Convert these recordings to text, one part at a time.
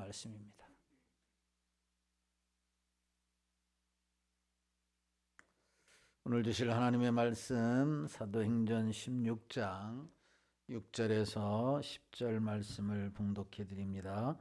말씀입니다. 오늘 주실 하나님의 말씀 사도행전 16장 6절에서 10절 말씀을 봉독해 드립니다.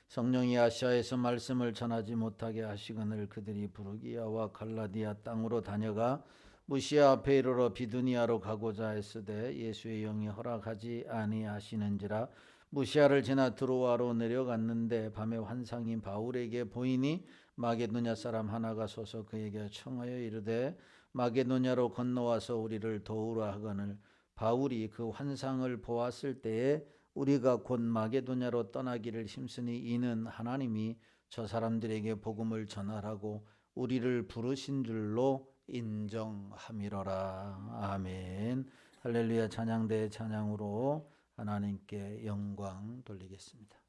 성령이 아시아에서 말씀을 전하지 못하게 하시거늘 그들이 부르기아와 갈라디아 땅으로 다녀가 무시아 앞에 이르러 비두니아로 가고자 했으되 예수의 영이 허락하지 아니하시는지라 무시아를 지나 드로아로 내려갔는데 밤에 환상이 바울에게 보이니 마게도냐 사람 하나가 서서 그에게 청하여 이르되 마게도냐로 건너와서 우리를 도우라 하거늘 바울이 그 환상을 보았을 때에 우리가 곧 마게도냐로 떠나기를 힘쓰니 이는 하나님이 저 사람들에게 복음을 전하라고 우리를 부르신 줄로 인정함이로라. 아멘. 할렐루야. 찬양대의 찬양으로 하나님께 영광 돌리겠습니다.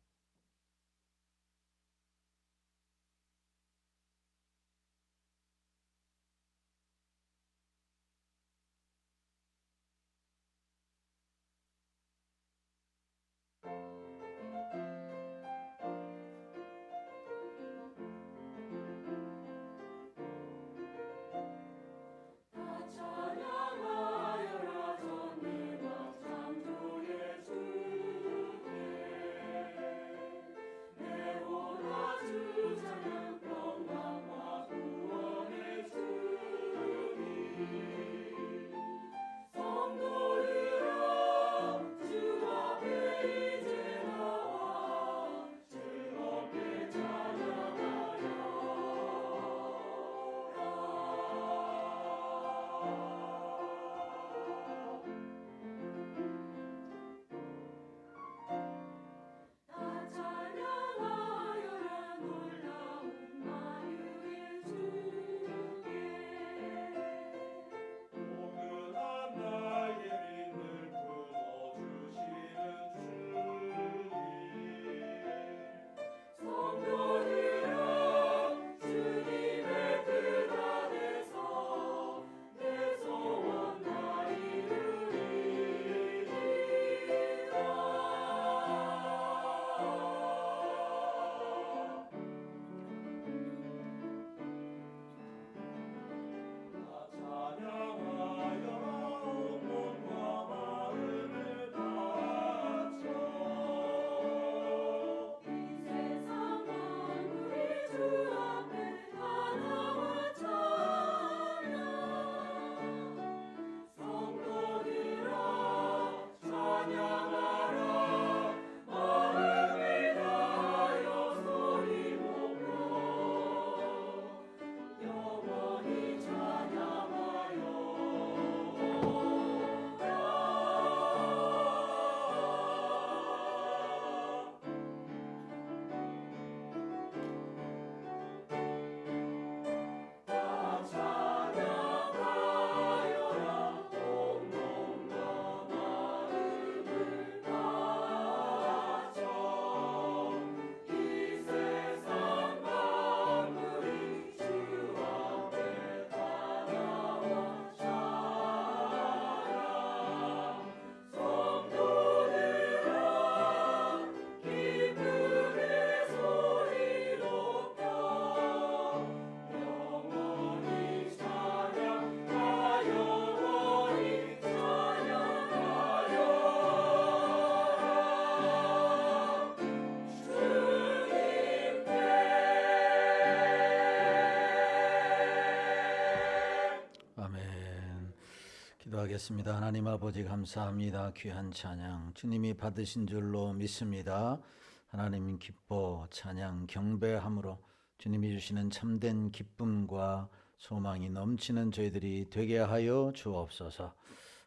기도하겠습니다. 하나님 아버지 감사합니다. 귀한 찬양 주님이 받으신 줄로 믿습니다. 하나님 기뻐 찬양 경배함으로 주님이 주시는 참된 기쁨과 소망이 넘치는 저희들이 되게 하여 주옵소서.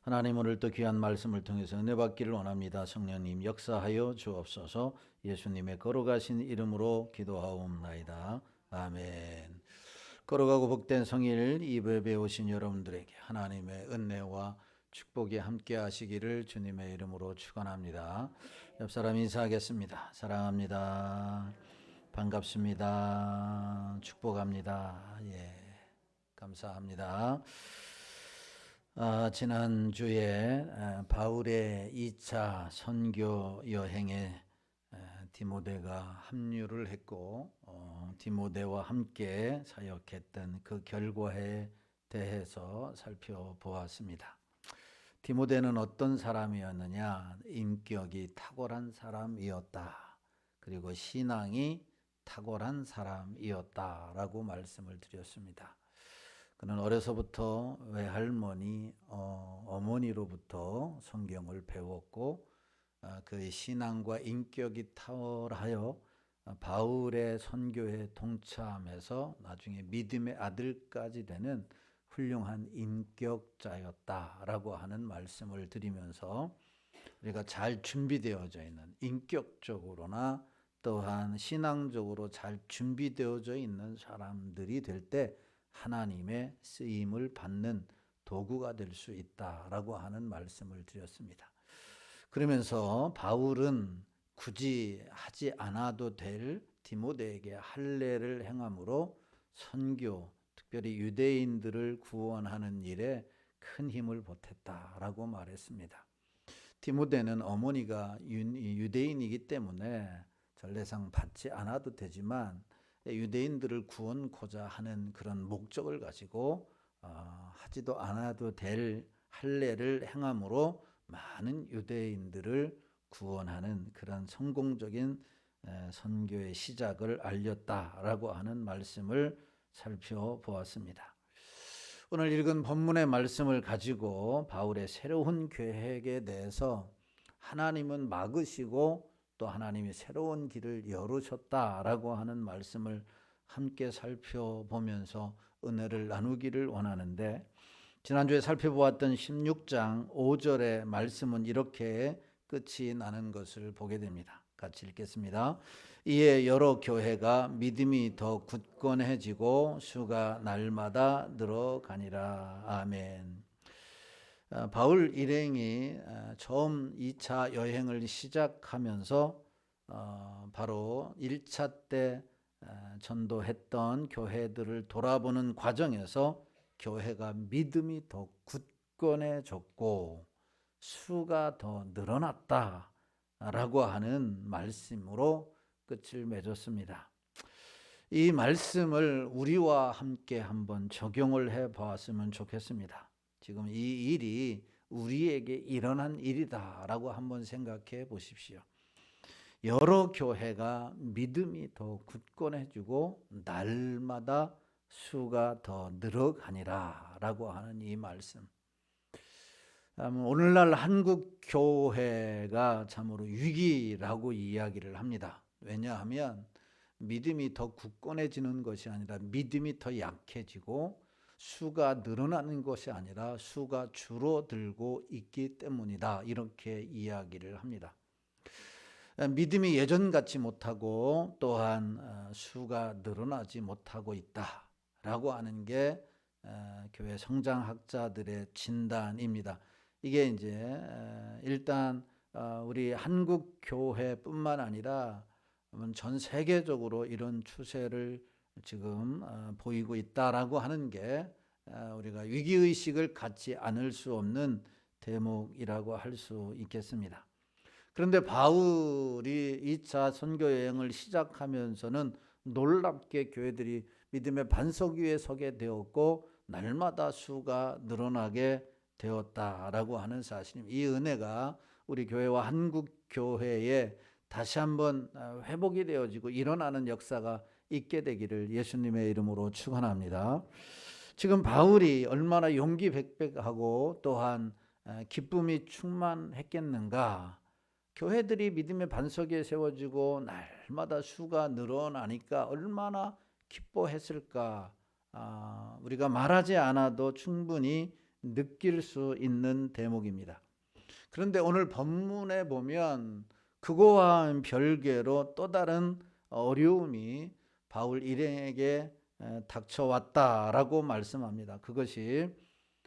하나님 오늘 또 귀한 말씀을 통해서 은혜 받기를 원합니다. 성령님 역사하여 주옵소서. 예수님의 걸어가신 이름으로 기도하옵나이다. 아멘. 걸어가고 복된 성일 이브에 오신 여러분들에게 하나님의 은혜와 축복이 함께 하시기를 주님의 이름으로 축원합니다. 옆 사람 인사하겠습니다. 사랑합니다. 반갑습니다. 축복합니다. 감사합니다. 지난주에 바울의 2차 선교 여행의 디모데가 합류를 했고 디모데와 함께 사역했던 그 결과에 대해서 살펴보았습니다. 디모데는 어떤 사람이었느냐? 인격이 탁월한 사람이었다. 그리고 신앙이 탁월한 사람이었다라고 말씀을 드렸습니다. 그는 어려서부터 외할머니, 어머니로부터 성경을 배웠고 그의 신앙과 인격이 탁월하여 바울의 선교에 동참해서 나중에 믿음의 아들까지 되는 훌륭한 인격자였다라고 하는 말씀을 드리면서 우리가 잘 준비되어져 있는, 인격적으로나 또한 신앙적으로 잘 준비되어져 있는 사람들이 될 때 하나님의 쓰임을 받는 도구가 될 수 있다라고 하는 말씀을 드렸습니다. 그러면서 바울은 굳이 하지 않아도 될 디모데에게 할례를 행함으로 선교, 특별히 유대인들을 구원하는 일에 큰 힘을 보탰다라고 말했습니다. 디모데는 어머니가 유대인이기 때문에 전례상 받지 않아도 되지만 유대인들을 구원코자 하는 그런 목적을 가지고 하지도 않아도 될 할례를 행함으로 많은 유대인들을 구원하는 그런 성공적인 선교의 시작을 알렸다라고 하는 말씀을 살펴보았습니다. 오늘 읽은 본문의 말씀을 가지고 바울의 새로운 계획에 대해서 하나님은 막으시고 또 하나님이 새로운 길을 열으셨다라고 하는 말씀을 함께 살펴보면서 은혜를 나누기를 원하는데, 지난주에 살펴보았던 16장 5절의 말씀은 이렇게 끝이 나는 것을 보게 됩니다. 같이 읽겠습니다. 이에 여러 교회가 믿음이 더 굳건해지고 수가 날마다 늘어가니라. 아멘. 바울 일행이 처음 2차 여행을 시작하면서 바로 1차 때 전도했던 교회들을 돌아보는 과정에서 교회가 믿음이 더 굳건해졌고 수가 더 늘어났다라고 하는 말씀으로 끝을 맺었습니다. 이 말씀을 우리와 함께 한번 적용을 해 보았으면 좋겠습니다. 지금 이 일이 우리에게 일어난 일이다라고 한번 생각해 보십시오. 여러 교회가 믿음이 더 굳건해지고 날마다 수가 더 늘어가니라 라고 하는 이 말씀. 오늘날 한국 교회가 참으로 위기라고 이야기를 합니다. 왜냐하면 믿음이 더 굳건해지는 것이 아니라 믿음이 더 약해지고 수가 늘어나는 것이 아니라 수가 줄어들고 있기 때문이다. 이렇게 이야기를 합니다. 믿음이 예전같지 못하고 또한 수가 늘어나지 못하고 있다라고 하는 게 교회 성장학자들의 진단입니다. 이게 이제 일단 우리 한국 교회뿐만 아니라 전 세계적으로 이런 추세를 지금 보이고 있다라고 하는 게 우리가 위기의식을 갖지 않을 수 없는 대목이라고 할 수 있겠습니다. 그런데 바울이 2차 선교 여행을 시작하면서는 놀랍게 교회들이 믿음의 반석 위에 서게 되었고 날마다 수가 늘어나게 되었다라고 하는 사실입니다. 이 은혜가 우리 교회와 한국 교회에 다시 한번 회복이 되어지고 일어나는 역사가 있게 되기를 예수님의 이름으로 축원합니다. 지금 바울이 얼마나 용기 백백하고 또한 기쁨이 충만했겠는가. 교회들이 믿음의 반석에 세워지고 날마다 수가 늘어나니까 얼마나 기뻐했을까. 우리가 말하지 않아도 충분히 느낄 수 있는 대목입니다. 그런데 오늘 본문에 보면 그거와 별개로 또 다른 어려움이 바울 일행에게 닥쳐왔다라고 말씀합니다. 그것이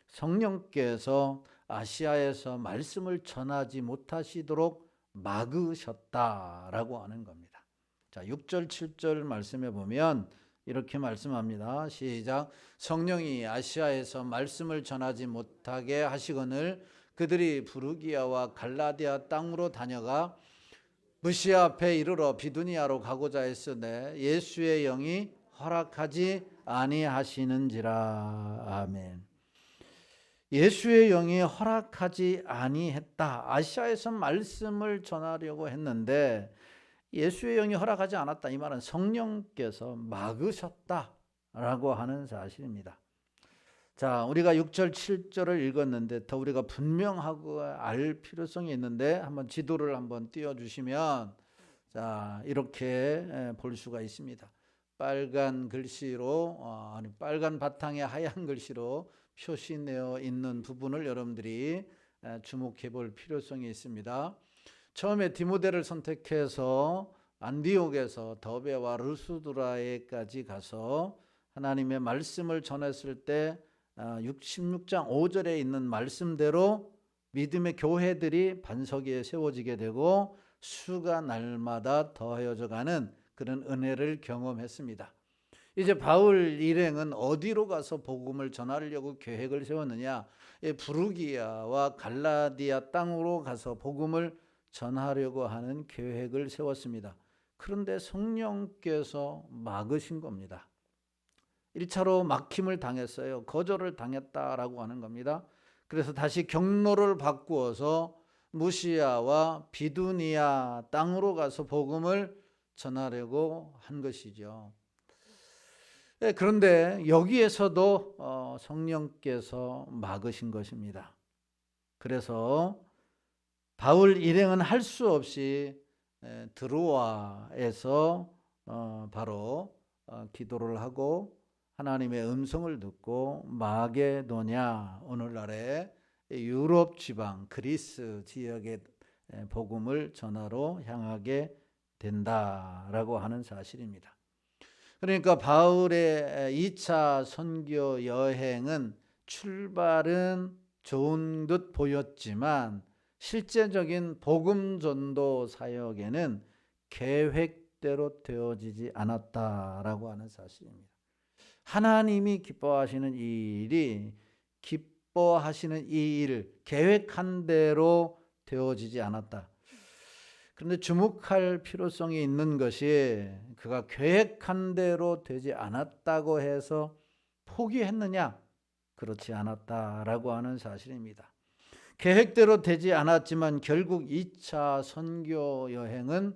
성령께서 아시아에서 말씀을 전하지 못하시도록 막으셨다라고 하는 겁니다. 자, 6절 7절 말씀에 보면 이렇게 말씀합니다. 시작. 성령이 아시아에서 말씀을 전하지 못하게 하시거늘 그들이 부르기아와 갈라디아 땅으로 다녀가 무시아 앞에 이르러 비두니아로 가고자 했으되 예수의 영이 허락하지 아니하시는지라. 아멘. 예수의 영이 허락하지 아니했다. 아시아에서 말씀을 전하려고 했는데 예수의 영이 허락하지 않았다. 이 말은 성령께서 막으셨다라고 하는 사실입니다. 자, 우리가 6절 7절을 읽었는데 더 우리가 분명하고 알 필요성이 있는데 한번 지도를 한번 띄워주시면 자, 이렇게 볼 수가 있습니다. 빨간 글씨로 빨간 바탕에 하얀 글씨로 표시되어 있는 부분을 여러분들이 주목해 볼 필요성이 있습니다. 처음에 디모데를 선택해서 안디옥에서 더베와 르수드라에까지 가서 하나님의 말씀을 전했을 때 16장 5절에 있는 말씀대로 믿음의 교회들이 반석 위에 세워지게 되고 수가 날마다 더하여져 가는 그런 은혜를 경험했습니다. 이제 바울 일행은 어디로 가서 복음을 전하려고 계획을 세웠느냐? 부르기아와 갈라디아 땅으로 가서 복음을 전하려고 하는 계획을 세웠습니다. 그런데 성령께서 막으신 겁니다. 1차로 막힘을 당했어요. 거절을 당했다라고 하는 겁니다. 그래서 다시 경로를 바꾸어서 무시아와 비두니아 땅으로 가서 복음을 전하려고 한 것이죠. 그런데 여기에서도 성령께서 막으신 것입니다. 그래서 바울 일행은 할 수 없이 드로아에서 바로 기도를 하고 하나님의 음성을 듣고 마게도냐, 오늘날의 유럽 지방 그리스 지역의 복음을 전하러 향하게 된다라고 하는 사실입니다. 그러니까 바울의 2차 선교 여행은 출발은 좋은 듯 보였지만 실제적인 복음 전도 사역에는 계획대로 되어지지 않았다라고 하는 사실입니다. 하나님이 기뻐하시는 이 일이 기뻐하시는 이 일, 계획한 대로 되어지지 않았다. 그런데 주목할 필요성이 있는 것이 그가 계획한 대로 되지 않았다고 해서 포기했느냐? 그렇지 않았다라고 하는 사실입니다. 계획대로 되지 않았지만 결국 2차 선교 여행은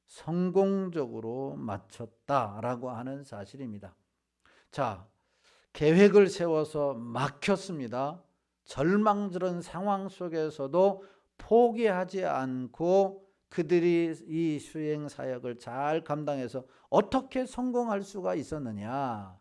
성공적으로 마쳤다라고 하는 사실입니다. 자, 계획을 세워서 막혔습니다. 절망스러운 상황 속에서도 포기하지 않고 그들이 이 수행 사역을 잘 감당해서 어떻게 성공할 수가 있었느냐?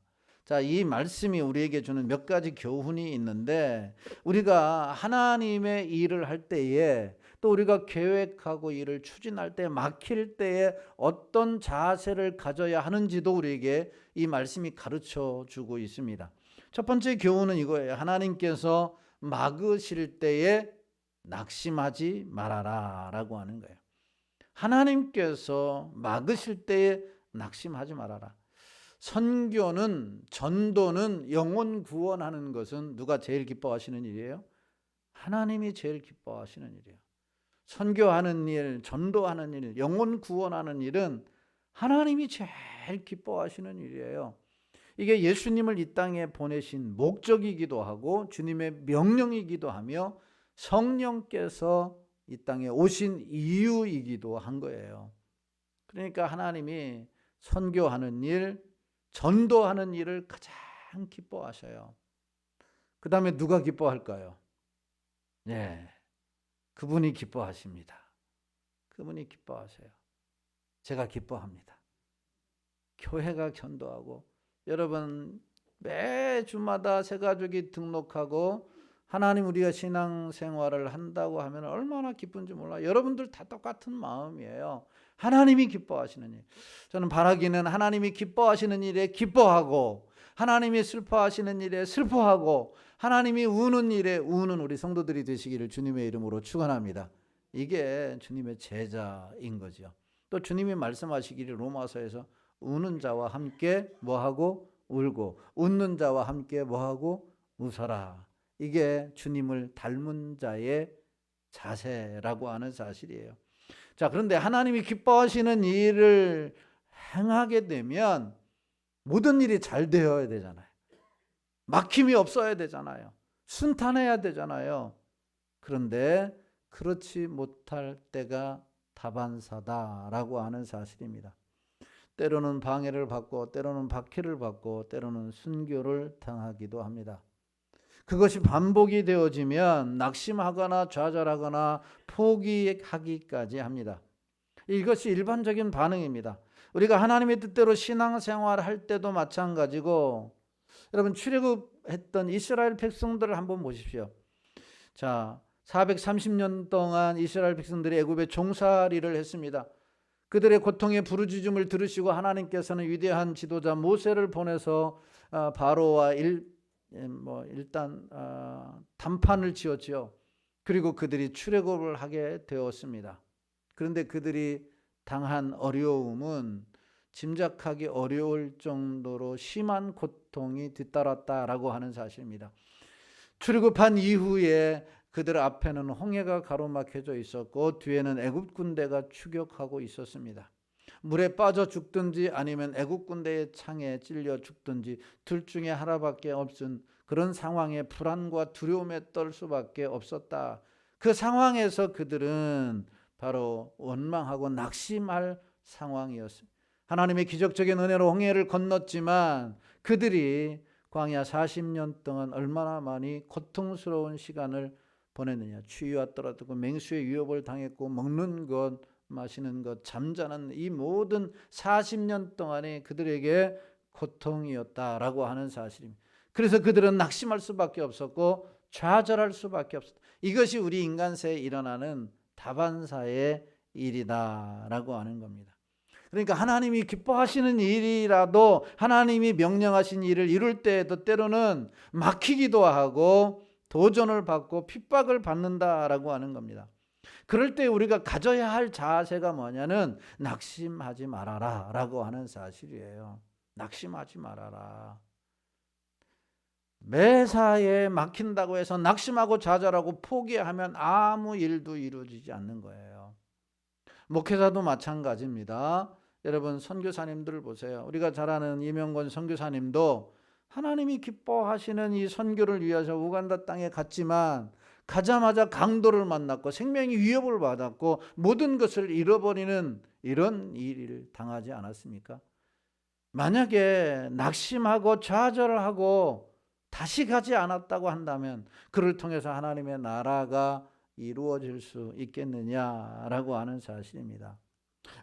자, 이 말씀이 우리에게 주는 몇 가지 교훈이 있는데 우리가 하나님의 일을 할 때에 또 우리가 계획하고 일을 추진할 때 막힐 때에 어떤 자세를 가져야 하는지도 우리에게 이 말씀이 가르쳐 주고 있습니다. 첫 번째 교훈은 이거예요. 하나님께서 막으실 때에 낙심하지 말아라 라고 하는 거예요. 하나님께서 막으실 때에 낙심하지 말아라. 선교는, 전도는, 영혼 구원하는 것은 누가 제일 기뻐하시는 일이에요? 하나님이 제일 기뻐하시는 일이에요. 선교하는 일, 전도하는 일, 영혼 구원하는 일은 하나님이 제일 기뻐하시는 일이에요. 이게 예수님을 이 땅에 보내신 목적이기도 하고 주님의 명령이기도 하며 성령께서 이 땅에 오신 이유이기도 한 거예요. 그러니까 하나님이 선교하는 일, 전도하는 일을 가장 기뻐하셔요. 그 다음에 누가 기뻐할까요? 네, 그분이 기뻐하십니다. 그분이 기뻐하세요. 제가 기뻐합니다. 교회가 전도하고 여러분 매주마다 새가족이 등록하고 하나님 우리가 신앙생활을 한다고 하면 얼마나 기쁜지 몰라요. 여러분들 다 똑같은 마음이에요. 하나님이 기뻐하시는 일. 저는 바라기는 하나님이 기뻐하시는 일에 기뻐하고 하나님이 슬퍼하시는 일에 슬퍼하고 하나님이 우는 일에 우는 우리 성도들이 되시기를 주님의 이름으로 축원합니다. 이게 주님의 제자인 거죠. 또 주님이 말씀하시기를 로마서에서 우는 자와 함께 뭐하고 울고 웃는 자와 함께 뭐하고 웃어라. 이게 주님을 닮은 자의 자세라고 하는 사실이에요. 자, 그런데 하나님이 기뻐하시는 일을 행하게 되면 모든 일이 잘 되어야 되잖아요. 막힘이 없어야 되잖아요. 순탄해야 되잖아요. 그런데 그렇지 못할 때가 다반사다라고 하는 사실입니다. 때로는 방해를 받고 때로는 박해를 받고 때로는 순교를 당하기도 합니다. 그것이 반복이 되어지면 낙심하거나 좌절하거나 포기하기까지 합니다. 이것이 일반적인 반응입니다. 우리가 하나님의 뜻대로 신앙생활을 할 때도 마찬가지고, 여러분 출애굽했던 이스라엘 백성들을 한번 보십시오. 자, 430년 동안 이스라엘 백성들이 애굽에 종살이를 했습니다. 그들의 고통의 부르짖음을 들으시고 하나님께서는 위대한 지도자 모세를 보내서 바로와 일단 담판을 지었지요. 그리고 그들이 출애굽을 하게 되었습니다. 그런데 그들이 당한 어려움은 짐작하기 어려울 정도로 심한 고통이 뒤따랐다라고 하는 사실입니다. 출애굽한 이후에 그들 앞에는 홍해가 가로막혀져 있었고 뒤에는 애굽 군대가 추격하고 있었습니다. 물에 빠져 죽든지 아니면 애굽 군대의 창에 찔려 죽든지 둘 중에 하나밖에 없은 그런 상황에 불안과 두려움에 떨 수밖에 없었다. 그 상황에서 그들은 바로 원망하고 낙심할 상황이었습니다. 하나님의 기적적인 은혜로 홍해를 건넜지만 그들이 광야 40년 동안 얼마나 많이 고통스러운 시간을 보냈느냐. 추위와 떨어뜨고 맹수의 위협을 당했고 먹는 것, 마시는 것, 잠자는 이 모든 40년 동안이 그들에게 고통이었다라고 하는 사실입니다. 그래서 그들은 낙심할 수밖에 없었고 좌절할 수밖에 없었다. 이것이 우리 인간세에 일어나는 다반사의 일이다라고 하는 겁니다. 그러니까 하나님이 기뻐하시는 일이라도 하나님이 명령하신 일을 이룰 때에도 때로는 막히기도 하고 도전을 받고 핍박을 받는다라고 하는 겁니다. 그럴 때 우리가 가져야 할 자세가 뭐냐는 낙심하지 말아라 라고 하는 사실이에요. 낙심하지 말아라. 매사에 막힌다고 해서 낙심하고 좌절하고 포기하면 아무 일도 이루어지지 않는 거예요. 목회자도 마찬가지입니다. 여러분 선교사님들 보세요. 우리가 잘 아는 이명권 선교사님도 하나님이 기뻐하시는 이 선교를 위해서 우간다 땅에 갔지만 가자마자 강도를 만났고 생명이 위협을 받았고 모든 것을 잃어버리는 이런 일을 당하지 않았습니까? 만약에 낙심하고 좌절하고 다시 가지 않았다고 한다면 그를 통해서 하나님의 나라가 이루어질 수 있겠느냐라고 하는 사실입니다.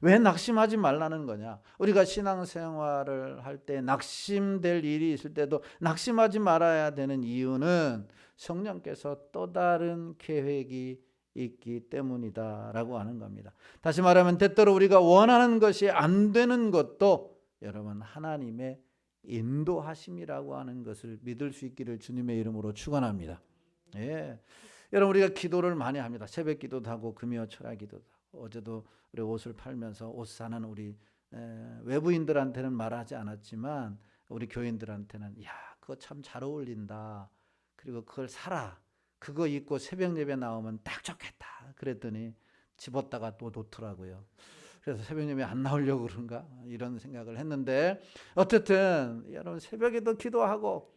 왜 낙심하지 말라는 거냐? 우리가 신앙생활을 할 때 낙심될 일이 있을 때도 낙심하지 말아야 되는 이유는 성령께서 또 다른 계획이 있기 때문이다라고 하는 겁니다. 다시 말하면 때때로 우리가 원하는 것이 안 되는 것도 여러분 하나님의 인도하심이라고 하는 것을 믿을 수 있기를 주님의 이름으로 축원합니다. 예. 여러분 우리가 기도를 많이 합니다. 새벽 기도도 하고 금요 철야 기도도 하고 어제도 우리 옷을 팔면서 옷 사는 우리 외부인들한테는 말하지 않았지만 우리 교인들한테는 야 그거 참 잘 어울린다. 그리고 그걸 사라. 그거 입고 새벽 예배 나오면 딱 좋겠다. 그랬더니 집었다가 또 놓더라고요. 그래서 새벽 예배 안 나오려고 그런가 이런 생각을 했는데 어쨌든 여러분 새벽에도 기도하고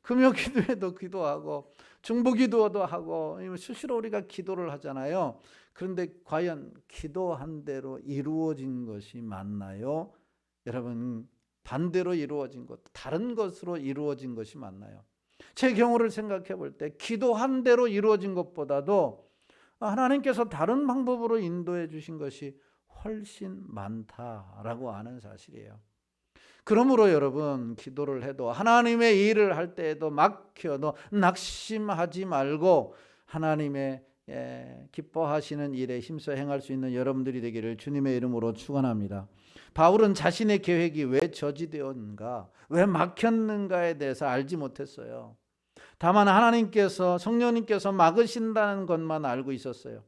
금요 기도에도 기도하고 중보 기도도 하고 수시로 우리가 기도를 하잖아요. 그런데 과연 기도한 대로 이루어진 것이 맞나요? 여러분 반대로 이루어진 것, 다른 것으로 이루어진 것이 맞나요? 제 경우를 생각해 볼 때 기도한 대로 이루어진 것보다도 하나님께서 다른 방법으로 인도해 주신 것이 훨씬 많다라고 하는 사실이에요. 그러므로 여러분 기도를 해도 하나님의 일을 할 때에도 막혀도 낙심하지 말고 하나님의 기뻐하시는 일에 힘써 행할 수 있는 여러분들이 되기를 주님의 이름으로 축원합니다. 바울은 자신의 계획이 왜 저지되었는가, 왜 막혔는가에 대해서 알지 못했어요. 다만 하나님께서 성령님께서 막으신다는 것만 알고 있었어요.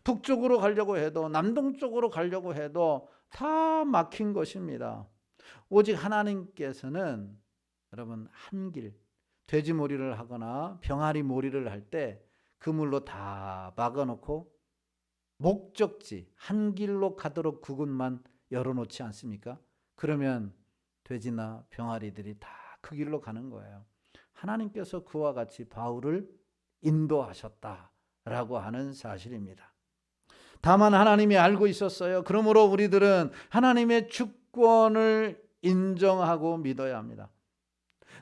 북쪽으로 가려고 해도 남동쪽으로 가려고 해도 다 막힌 것입니다. 오직 하나님께서는 여러분 한 길, 돼지몰이를 하거나 병아리 몰이를 할 때 그물로 다 막아놓고 목적지, 한 길로 가도록 그곳만 열어놓지 않습니까? 그러면 돼지나 병아리들이 다 그 길로 가는 거예요. 하나님께서 그와 같이 바울을 인도하셨다라고 하는 사실입니다. 다만 하나님이 알고 있었어요. 그러므로 우리들은 하나님의 주권을 인정하고 믿어야 합니다.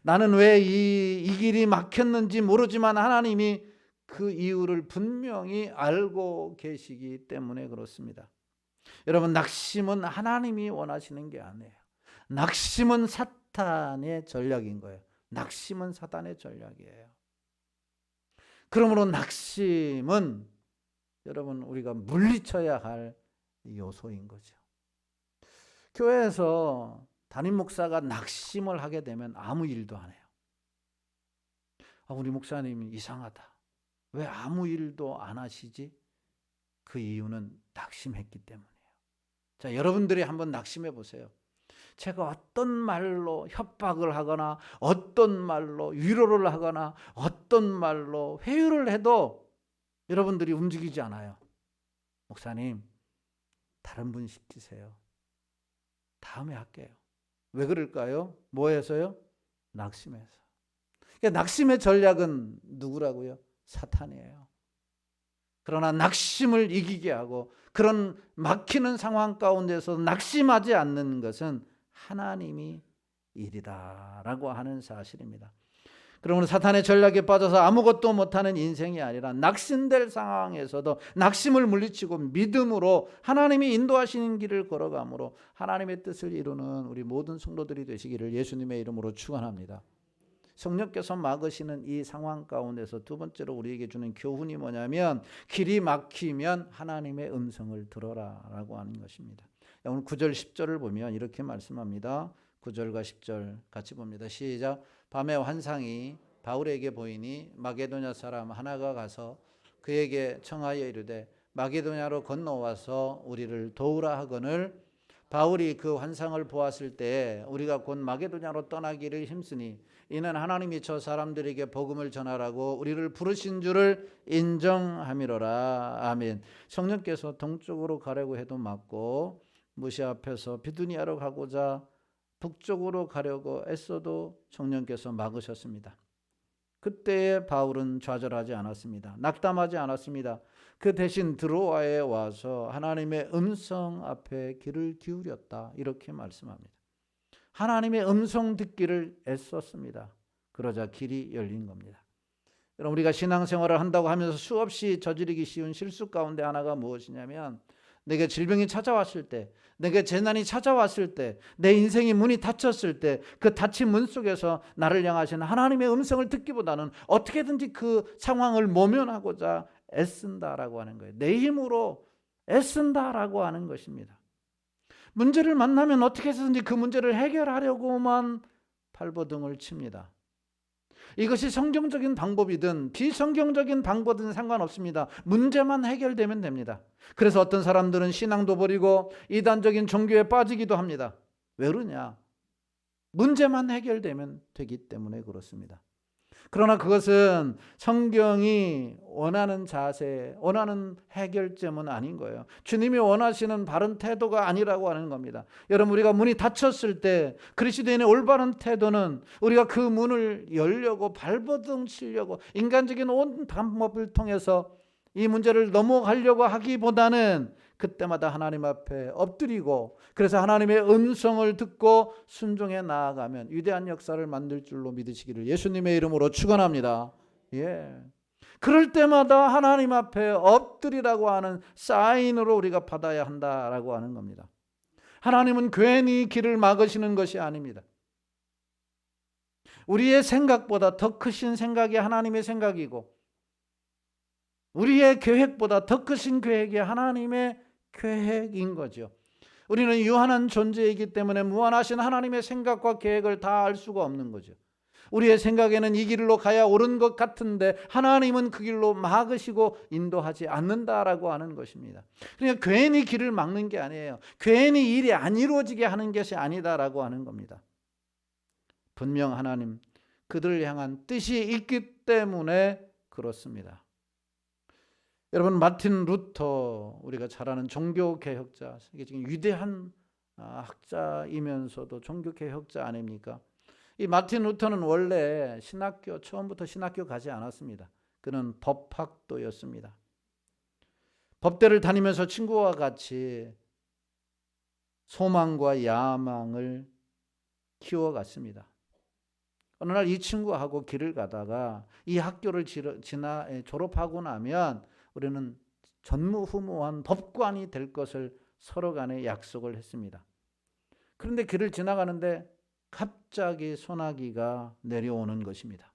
나는 왜 이 길이 막혔는지 모르지만 하나님이 그 이유를 분명히 알고 계시기 때문에 그렇습니다. 여러분, 낙심은 하나님이 원하시는 게 아니에요. 낙심은 사탄의 전략인 거예요. 낙심은 사탄의 전략이에요. 그러므로 낙심은 여러분 우리가 물리쳐야 할 요소인 거죠. 교회에서 담임 목사가 낙심을 하게 되면 아무 일도 안 해요. 우리 목사님이 이상하다. 왜 아무 일도 안 하시지? 그 이유는 낙심했기 때문이에요. 자, 여러분들이 한번 낙심해 보세요. 제가 어떤 말로 협박을 하거나 어떤 말로 위로를 하거나 어떤 말로 회유를 해도 여러분들이 움직이지 않아요. 목사님, 다른 분 시키세요. 다음에 할게요. 왜 그럴까요? 뭐해서요? 낙심해서. 그러니까 낙심의 전략은 누구라고요? 사탄이에요. 그러나 낙심을 이기게 하고 그런 막히는 상황 가운데서 낙심하지 않는 것은 하나님이 일이다라고 하는 사실입니다. 그러므로 사탄의 전략에 빠져서 아무것도 못하는 인생이 아니라 낙심될 상황에서도 낙심을 물리치고 믿음으로 하나님이 인도하시는 길을 걸어가므로 하나님의 뜻을 이루는 우리 모든 성도들이 되시기를 예수님의 이름으로 축원합니다. 성령께서 막으시는 이 상황 가운데서 두 번째로 우리에게 주는 교훈이 뭐냐면 길이 막히면 하나님의 음성을 들어라 라고 하는 것입니다. 오늘 9절 10절을 보면 이렇게 말씀합니다. 9절과 10절 같이 봅니다. 시작. 밤에 환상이 바울에게 보이니 마게도냐 사람 하나가 가서 그에게 청하여 이르되 마게도냐로 건너와서 우리를 도우라 하거늘 바울이 그 환상을 보았을 때 우리가 곧 마게도냐로 떠나기를 힘쓰니 이는 하나님이 저 사람들에게 복음을 전하라고 우리를 부르신 줄을 인정함이로라. 아멘. 성령께서 동쪽으로 가려고 해도 막고 무시 앞에서 비두니아로 가고자 북쪽으로 가려고 애써도 성령께서 막으셨습니다. 그때에 바울은 좌절하지 않았습니다. 낙담하지 않았습니다. 그 대신 드로아에 와서 하나님의 음성 앞에 귀를 기울였다. 이렇게 말씀합니다. 하나님의 음성 듣기를 애썼습니다. 그러자 길이 열린 겁니다. 여러분, 우리가 신앙생활을 한다고 하면서 수없이 저지르기 쉬운 실수 가운데 하나가 무엇이냐면 내게 질병이 찾아왔을 때, 내게 재난이 찾아왔을 때, 내 인생의 문이 닫혔을 때 그 닫힌 문 속에서 나를 향하시는 하나님의 음성을 듣기보다는 어떻게든지 그 상황을 모면하고자 애쓴다라고 하는 거예요. 내 힘으로 애쓴다라고 하는 것입니다. 문제를 만나면 어떻게 해서든지 그 문제를 해결하려고만 발버둥을 칩니다. 이것이 성경적인 방법이든 비성경적인 방법이든 상관없습니다. 문제만 해결되면 됩니다. 그래서 어떤 사람들은 신앙도 버리고 이단적인 종교에 빠지기도 합니다. 왜 그러냐? 문제만 해결되면 되기 때문에 그렇습니다. 그러나 그것은 성경이 원하는 자세, 원하는 해결점은 아닌 거예요. 주님이 원하시는 바른 태도가 아니라고 하는 겁니다. 여러분, 우리가 문이 닫혔을 때 그리스도인의 올바른 태도는 우리가 그 문을 열려고 발버둥 치려고 인간적인 온 방법을 통해서 이 문제를 넘어가려고 하기보다는 그때마다 하나님 앞에 엎드리고 그래서 하나님의 음성을 듣고 순종해 나아가면 위대한 역사를 만들 줄로 믿으시기를 예수님의 이름으로 축원합니다. 그럴 때마다 하나님 앞에 엎드리라고 하는 사인으로 우리가 받아야 한다라고 하는 겁니다. 하나님은 괜히 길을 막으시는 것이 아닙니다. 우리의 생각보다 더 크신 생각이 하나님의 생각이고 우리의 계획보다 더 크신 계획이 하나님의 계획인 거죠. 우리는 유한한 존재이기 때문에 무한하신 하나님의 생각과 계획을 다 알 수가 없는 거죠. 우리의 생각에는 이 길로 가야 옳은 것 같은데 하나님은 그 길로 막으시고 인도하지 않는다라고 하는 것입니다. 그러니까 괜히 길을 막는 게 아니에요. 괜히 일이 안 이루어지게 하는 것이 아니다라고 하는 겁니다. 분명 하나님 그들을 향한 뜻이 있기 때문에 그렇습니다. 여러분, 마틴 루터, 우리가 잘 아는 종교개혁자, 세계적인 위대한 학자이면서도 종교개혁자 아닙니까? 이 마틴 루터는 원래 처음부터 신학교 가지 않았습니다. 그는 법학도였습니다. 법대를 다니면서 친구와 같이 소망과 야망을 키워갔습니다. 어느 날 이 친구하고 길을 가다가 이 학교를 졸업하고 나면 우리는 전무후무한 법관이 될 것을 서로 간에 약속을 했습니다. 그런데 길을 지나가는데 갑자기 소나기가 내려오는 것입니다.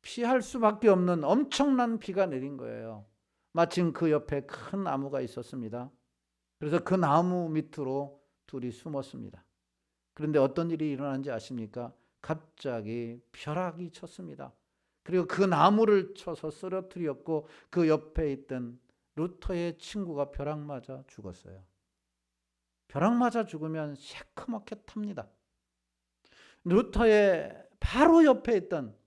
피할 수밖에 없는 엄청난 비가 내린 거예요. 마침 그 옆에 큰 나무가 있었습니다. 그래서 그 나무 밑으로 둘이 숨었습니다. 그런데 어떤 일이 일어난지 아십니까? 갑자기 벼락이 쳤습니다. 그리고 그 나무를 쳐서 쓰러뜨렸고 그 옆에 있던 루터의 친구가 벼락 맞아 죽었어요. 벼락 맞아 죽으면 새카맣게 탑니다. 루터의 바로 옆에 있던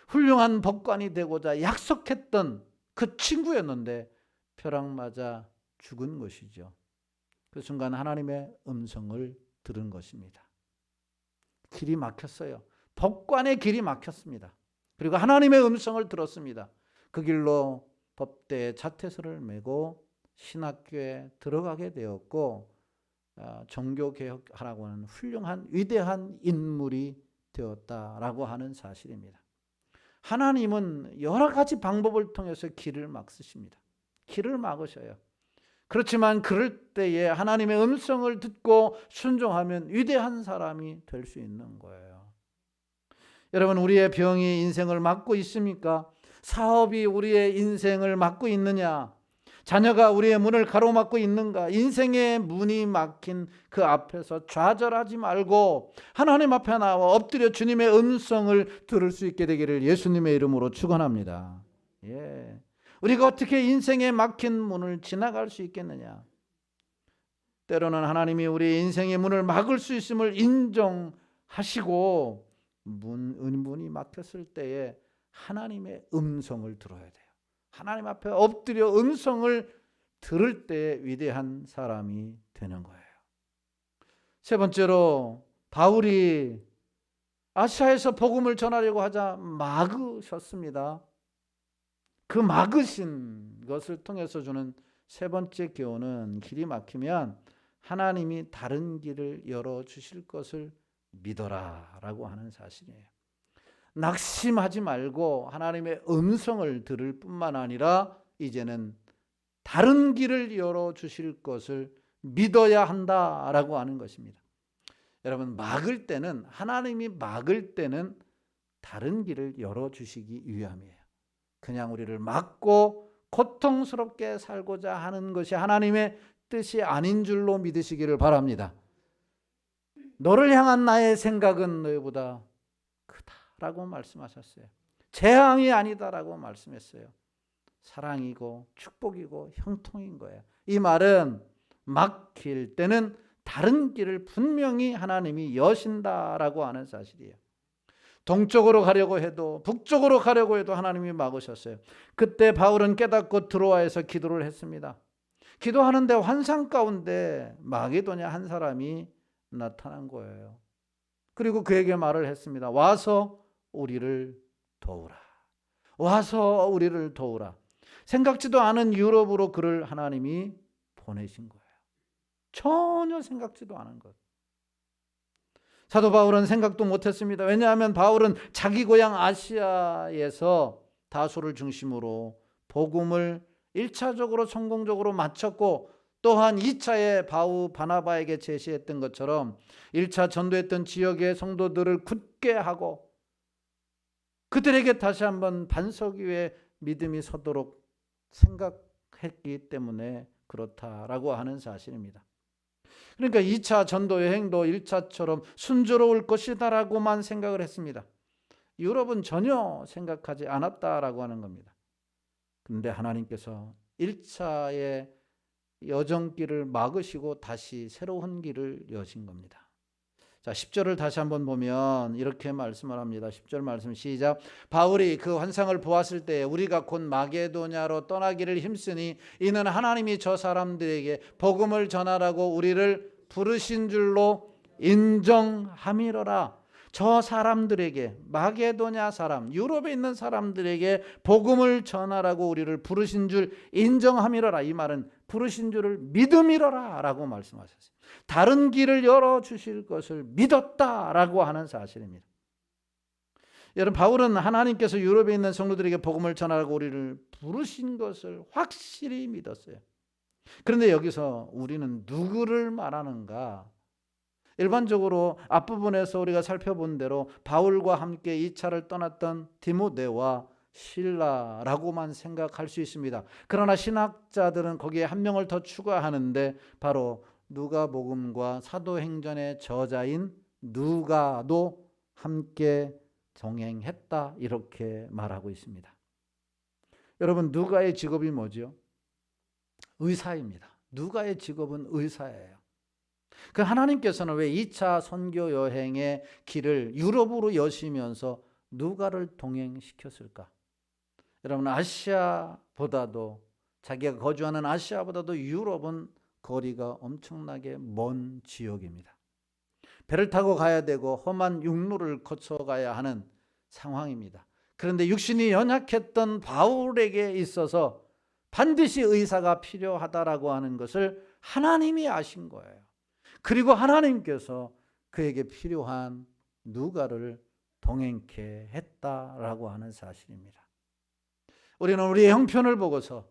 훌륭한 법관이 되고자 약속했던 그 친구였는데 벼락 맞아 죽은 것이죠. 그 순간 하나님의 음성을 들은 것입니다. 길이 막혔어요. 법관의 길이 막혔습니다. 그리고 하나님의 음성을 들었습니다. 그 길로 법대에 자퇴서를 메고 신학교에 들어가게 되었고 종교개혁하라고 하는 훌륭한 위대한 인물이 되었다라고 하는 사실입니다. 하나님은 여러 가지 방법을 통해서 길을 막 쓰십니다. 길을 막으셔요. 그렇지만 그럴 때에 하나님의 음성을 듣고 순종하면 위대한 사람이 될 수 있는 거예요. 여러분, 우리의 병이 인생을 막고 있습니까? 사업이 우리의 인생을 막고 있느냐? 자녀가 우리의 문을 가로막고 있는가? 인생의 문이 막힌 그 앞에서 좌절하지 말고 하나님 앞에 나와 엎드려 주님의 음성을 들을 수 있게 되기를 예수님의 이름으로 축원합니다. 예. 우리가 어떻게 인생에 막힌 문을 지나갈 수 있겠느냐? 때로는 하나님이 우리 인생의 문을 막을 수 있음을 인정하시고 문이 막혔을 때에 하나님의 음성을 들어야 돼요. 하나님 앞에 엎드려 음성을 들을 때 위대한 사람이 되는 거예요. 세 번째로 바울이 아시아에서 복음을 전하려고 하자 막으셨습니다. 그 막으신 것을 통해서 주는 세 번째 교훈은 길이 막히면 하나님이 다른 길을 열어주실 것을 믿어라 라고 하는 사실이에요. 낙심하지 말고 하나님의 음성을 들을 뿐만 아니라 이제는 다른 길을 열어주실 것을 믿어야 한다라고 하는 것입니다. 여러분, 막을 때는 하나님이 막을 때는 다른 길을 열어주시기 위함이에요. 그냥 우리를 막고 고통스럽게 살고자 하는 것이 하나님의 뜻이 아닌 줄로 믿으시기를 바랍니다. 너를 향한 나의 생각은 너희보다 크다라고 말씀하셨어요. 재앙이 아니다라고 말씀했어요. 사랑이고 축복이고 형통인 거예요. 이 말은 막힐 때는 다른 길을 분명히 하나님이 여신다라고 하는 사실이에요. 동쪽으로 가려고 해도 북쪽으로 가려고 해도 하나님이 막으셨어요. 그때 바울은 깨닫고 드로아에서 기도를 했습니다. 기도하는데 환상 가운데 마게도냐 한 사람이 나타난 거예요. 그리고 그에게 말을 했습니다. 와서 우리를 도우라. 와서 우리를 도우라. 생각지도 않은 유럽으로 그를 하나님이 보내신 거예요. 전혀 생각지도 않은 것. 사도 바울은 생각도 못했습니다. 왜냐하면 바울은 자기 고향 아시아에서 다소를 중심으로 복음을 1차적으로 성공적으로 마쳤고 또한 2차에 바나바에게 제시했던 것처럼 1차 전도했던 지역의 성도들을 굳게 하고 그들에게 다시 한번 반석 위에 믿음이 서도록 생각했기 때문에 그렇다라고 하는 사실입니다. 그러니까 2차 전도 여행도 1차처럼 순조로울 것이다라고만 생각을 했습니다. 유럽은 전혀 생각하지 않았다라고 하는 겁니다. 그런데 하나님께서 1차의 여정길을 막으시고 다시 새로운 길을 여신 겁니다. 자, 10절을 다시 한번 보면 이렇게 말씀을 합니다. 10절 말씀 시작. 바울이 그 환상을 보았을 때 우리가 곧 마게도냐로 떠나기를 힘쓰니 이는 하나님이 저 사람들에게 복음을 전하라고 우리를 부르신 줄로 인정함이로라. 저 사람들에게, 마게도냐 사람, 유럽에 있는 사람들에게 복음을 전하라고 우리를 부르신 줄 인정함이로라. 이 말은 부르신 줄을 믿음이로라 라고 말씀하셨어요. 다른 길을 열어주실 것을 믿었다라고 하는 사실입니다. 여러분, 바울은 하나님께서 유럽에 있는 성도들에게 복음을 전하라고 우리를 부르신 것을 확실히 믿었어요. 그런데 여기서 우리는 누구를 말하는가? 일반적으로 앞부분에서 우리가 살펴본 대로 바울과 함께 이 차를 떠났던 디모데와 실라라고만 생각할 수 있습니다. 그러나 신학자들은 거기에 한 명을 더 추가하는데 바로 누가복음과 사도행전의 저자인 누가도 함께 동행했다 이렇게 말하고 있습니다. 여러분, 누가의 직업이 뭐죠? 의사입니다. 누가의 직업은 의사예요. 그 하나님께서는 왜 2차 선교 여행의 길을 유럽으로 여시면서 누가를 동행시켰을까? 여러분, 아시아보다도, 자기가 거주하는 아시아보다도 유럽은 거리가 엄청나게 먼 지역입니다. 배를 타고 가야 되고 험한 육로를 거쳐가야 하는 상황입니다. 그런데 육신이 연약했던 바울에게 있어서 반드시 의사가 필요하다라고 하는 것을 하나님이 아신 거예요. 그리고 하나님께서 그에게 필요한 누가를 동행케 했다라고 하는 사실입니다. 우리는 우리의 형편을 보고서,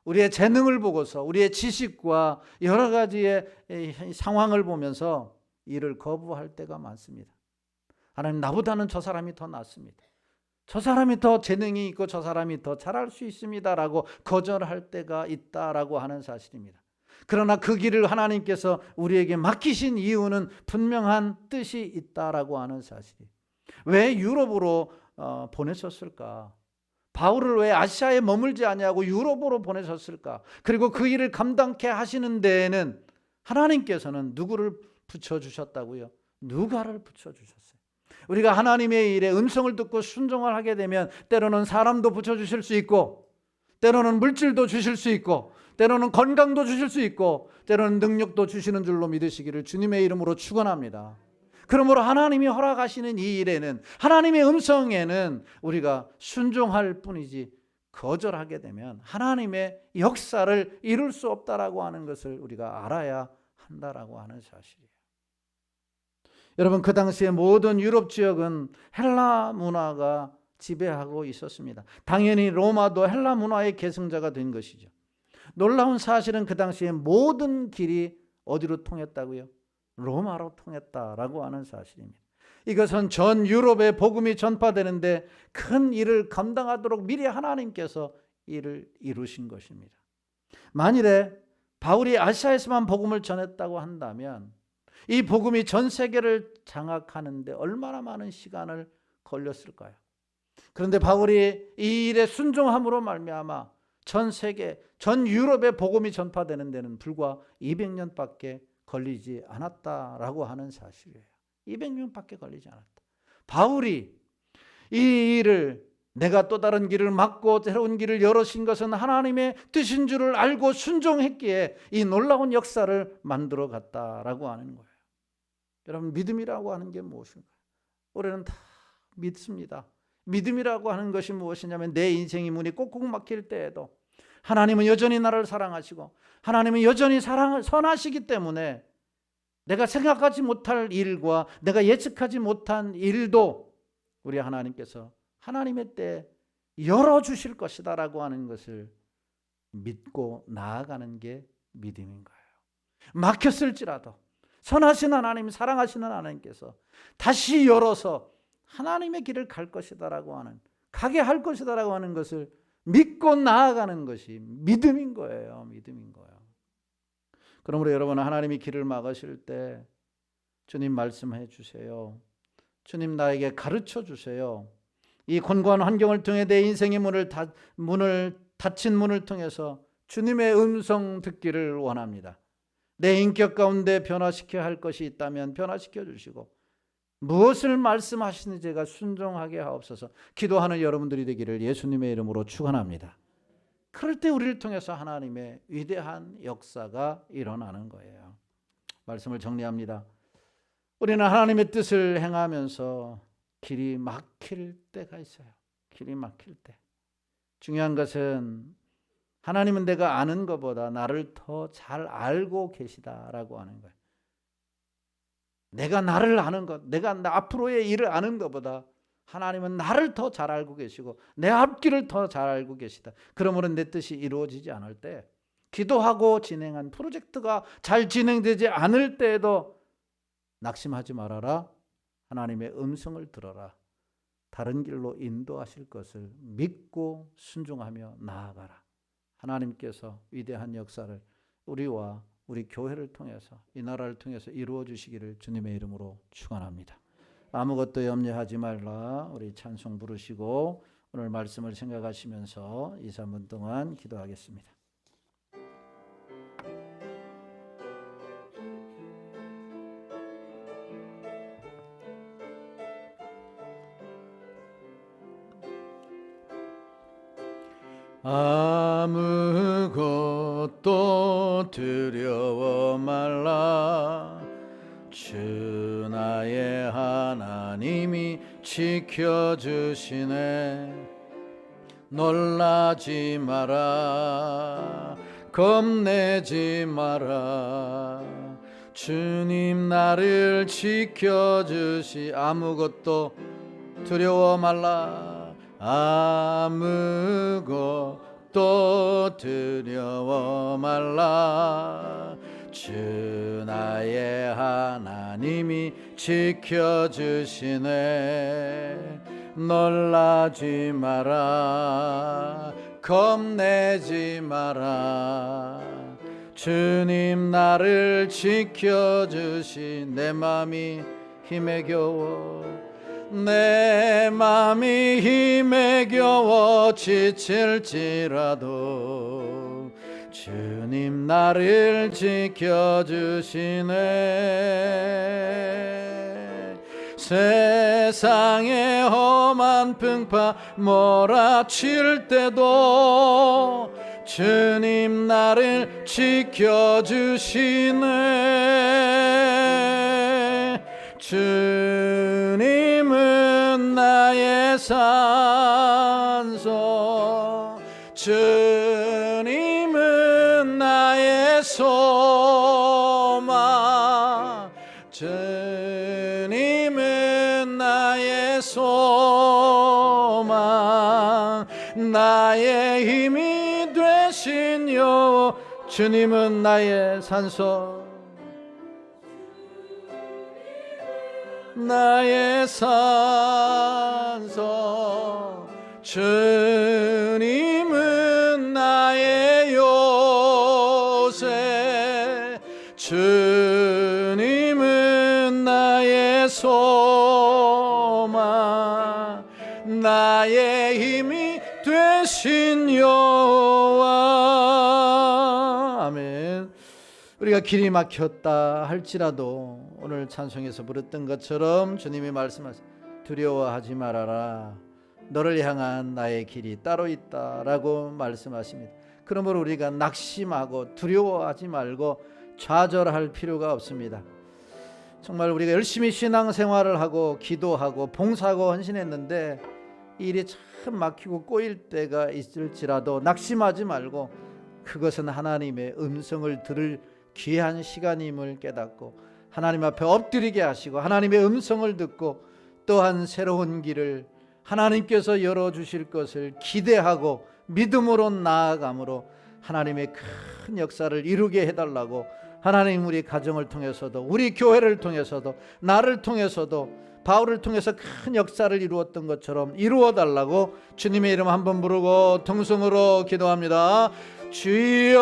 우리의 재능을 보고서, 우리의 지식과 여러 가지의 상황을 보면서 일을 거부할 때가 많습니다. 하나님, 나보다는 저 사람이 더 낫습니다. 저 사람이 더 재능이 있고 저 사람이 더 잘할 수 있습니다라고 거절할 때가 있다라고 하는 사실입니다. 그러나 그 길을 하나님께서 우리에게 맡기신 이유는 분명한 뜻이 있다라고 하는 사실이에요. 왜 유럽으로 보내셨을까? 바울을 왜 아시아에 머물지 아니하고 유럽으로 보내셨을까? 그리고 그 일을 감당케 하시는 데에는 하나님께서는 누구를 붙여주셨다고요? 누가를 붙여주셨어요. 우리가 하나님의 일에 음성을 듣고 순종을 하게 되면 때로는 사람도 붙여주실 수 있고, 때로는 물질도 주실 수 있고, 때로는 건강도 주실 수 있고, 때로는 능력도 주시는 줄로 믿으시기를 주님의 이름으로 축원합니다. 그러므로 하나님이 허락하시는 이 일에는, 하나님의 음성에는 우리가 순종할 뿐이지 거절하게 되면 하나님의 역사를 이룰 수 없다라고 하는 것을 우리가 알아야 한다라고 하는 사실이에요. 여러분, 그 당시에 모든 유럽 지역은 헬라 문화가 지배하고 있었습니다. 당연히 로마도 헬라 문화의 계승자가 된 것이죠. 놀라운 사실은 그 당시에 모든 길이 어디로 통했다고요? 로마로 통했다라고 하는 사실입니다. 이것은 전 유럽에 복음이 전파되는데 큰 일을 감당하도록 미리 하나님께서 일을 이루신 것입니다. 만일에 바울이 아시아에서만 복음을 전했다고 한다면 이 복음이 전 세계를 장악하는데 얼마나 많은 시간을 걸렸을까요? 그런데 바울이 이 일에 순종함으로 말미암아 전 세계, 전 유럽에 복음이 전파되는 데는 불과 200년밖에 걸리지 않았다라고 하는 사실이에요. 200년밖에 걸리지 않았다. 바울이 이 일을, 내가 또 다른 길을 막고 새로운 길을 열으신 것은 하나님의 뜻인 줄을 알고 순종했기에 이 놀라운 역사를 만들어 갔다라고 하는 거예요. 여러분, 믿음이라고 하는 게 무엇인가요? 우리는 다 믿습니다. 믿음이라고 하는 것이 무엇이냐면 내 인생의 문이 꼭꼭 막힐 때에도 하나님은 여전히 나를 사랑하시고 하나님은 여전히 선하시기 때문에 내가 생각하지 못할 일과 내가 예측하지 못한 일도 우리 하나님께서 하나님의 때에 열어주실 것이다 라고 하는 것을 믿고 나아가는 게 믿음인 거예요. 막혔을지라도 선하신 하나님, 사랑하시는 하나님께서 다시 열어서 하나님의 길을 갈 것이다라고 하는, 가게 할 것이다라고 하는 것을 믿고 나아가는 것이 믿음인 거예요. 믿음인 거예요. 그러므로 여러분, 하나님이 길을 막으실 때 주님 말씀해 주세요. 주님 나에게 가르쳐 주세요. 이 곤고한 환경을 통해 내 인생의 닫힌 문을 통해서 주님의 음성 듣기를 원합니다. 내 인격 가운데 변화시켜야 할 것이 있다면 변화시켜 주시고, 무엇을 말씀하시는지 제가 순종하게 하옵소서. 기도하는 여러분들이 되기를 예수님의 이름으로 축원합니다. 그럴 때 우리를 통해서 하나님의 위대한 역사가 일어나는 거예요. 말씀을 정리합니다. 우리는 하나님의 뜻을 행하면서 길이 막힐 때가 있어요. 길이 막힐 때. 중요한 것은 하나님은 내가 아는 것보다 나를 더 잘 알고 계시다라고 하는 거예요. 내가 나를 아는 것, 내가 앞으로의 일을 아는 것보다 하나님은 나를 더 잘 알고 계시고 내 앞길을 더 잘 알고 계시다. 그러므로 내 뜻이 이루어지지 않을 때, 기도하고 진행한 프로젝트가 잘 진행되지 않을 때에도 낙심하지 말아라. 하나님의 음성을 들어라. 다른 길로 인도하실 것을 믿고 순종하며 나아가라. 하나님께서 위대한 역사를 우리와 우리 교회를 통해서, 이 나라를 통해서 이루어 주시기를 주님의 이름으로 축원합니다. 아무것도 염려하지 말라. 우리 찬송 부르시고 오늘 말씀을 생각하시면서 2, 3분 동안 기도하겠습니다. 아무것도 두려워 말라. 주 나의 하나님이 지켜주시네. 놀라지 마라. 겁내지 마라. 주님 나를 지켜주시. 아무것도 두려워 말라. 아무것도 두려워 말라. 주 나의 하나님이 지켜주시네. 놀라지 마라. 겁내지 마라. 주님 나를 지켜주시. 내 맘이 힘에 겨워, 내 맘이 힘에 겨워 지칠지라도 주님 나를 지켜주시네. 세상의 험한 풍파 몰아칠 때도 주님 나를 지켜주시네. 주님은 나의 산소, 주님은 나의 소망, 주님은 나의 소망, 나의 힘이 되신 여호와. 주님은 나의 산소, 나의 산소, 주님은 나의 요새, 주님은 나의 소망, 나의 힘이 되신 여호와. 아멘. 우리가 길이 막혔다 할지라도 오늘 찬송에서 부르던 것처럼 주님이 말씀하신 두려워하지 말아라. 너를 향한 나의 길이 따로 있다라고 말씀하십니다. 그러므로 우리가 낙심하고 두려워하지 말고 좌절할 필요가 없습니다. 정말 우리가 열심히 신앙생활을 하고 기도하고 봉사하고 헌신했는데 일이 참 막히고 꼬일 때가 있을지라도 낙심하지 말고 그것은 하나님의 음성을 들을 귀한 시간임을 깨닫고 하나님 앞에 엎드리게 하시고 하나님의 음성을 듣고 또한 새로운 길을 하나님께서 열어주실 것을 기대하고 믿음으로 나아감으로 하나님의 큰 역사를 이루게 해달라고, 하나님 우리 가정을 통해서도 우리 교회를 통해서도 나를 통해서도 바울을 통해서 큰 역사를 이루었던 것처럼 이루어달라고 주님의 이름 한번 부르고 통성으로 기도합니다. 주여.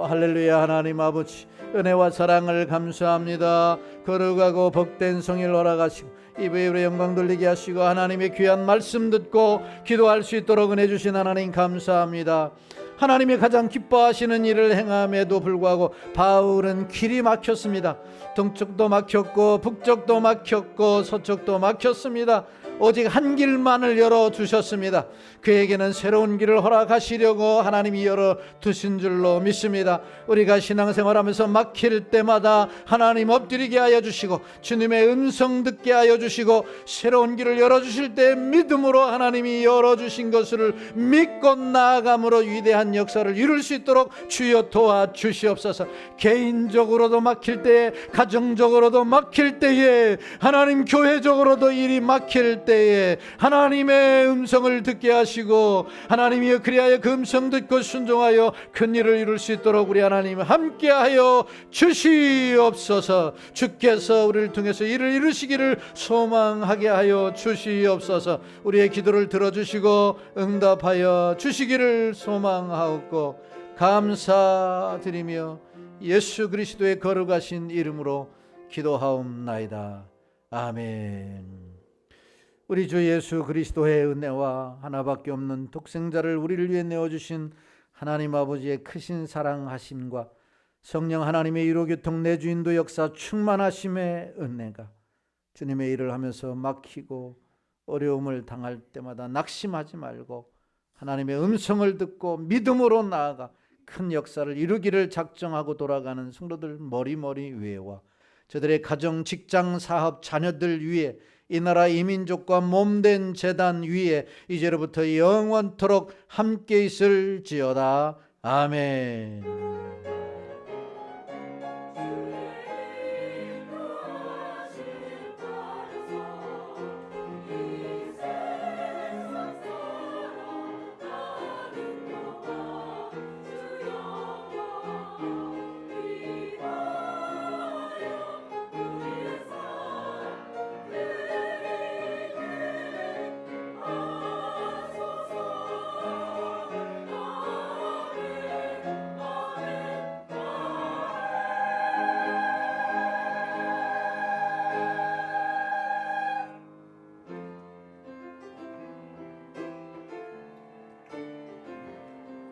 할렐루야. 하나님 아버지 은혜와 사랑을 감사합니다. 거룩하고 복된 성일 허락하시고 입에 우리 영광 돌리게 하시고 하나님의 귀한 말씀 듣고 기도할 수 있도록 은혜 주신 하나님 감사합니다. 하나님이 가장 기뻐하시는 일을 행함에도 불구하고 바울은 길이 막혔습니다. 동쪽도 막혔고 북쪽도 막혔고 서쪽도 막혔습니다. 오직 한 길만을 열어두셨습니다. 그에게는 새로운 길을 허락하시려고 하나님이 열어두신 줄로 믿습니다. 우리가 신앙생활하면서 막힐 때마다 하나님 엎드리게 하여 주시고 주님의 음성 듣게 하여 주시고 새로운 길을 열어주실 때 믿음으로 하나님이 열어주신 것을 믿고 나아감으로 위대한 역사를 이룰 수 있도록 주여 도와주시옵소서. 개인적으로도 막힐 때에, 가정적으로도 막힐 때에, 하나님 교회적으로도 일이 막힐 때에 하나님의 음성을 듣게 하시고 하나님이여 그리하여 그 음성 듣고 순종하여 큰 일을 이룰 수 있도록 우리 하나님 함께하여 주시옵소서. 주께서 우리를 통해서 일을 이루시기를 소망하게 하여 주시옵소서. 우리의 기도를 들어주시고 응답하여 주시기를 소망하옵고 감사드리며 예수 그리스도의 거룩하신 이름으로 기도하옵나이다. 아멘. 우리 주 예수 그리스도의 은혜와 하나밖에 없는 독생자를 우리를 위해 내어주신 하나님 아버지의 크신 사랑하심과 성령 하나님의 이로교통 내주인도 역사 충만하심의 은혜가 주님의 일을 하면서 막히고 어려움을 당할 때마다 낙심하지 말고 하나님의 음성을 듣고 믿음으로 나아가 큰 역사를 이루기를 작정하고 돌아가는 성도들 머리머리 위에와 저들의 가정, 직장, 사업, 자녀들 위에 이 나라 이민족과 몸된 재단 위에 이제로부터 영원토록 함께 있을지어다. 아멘.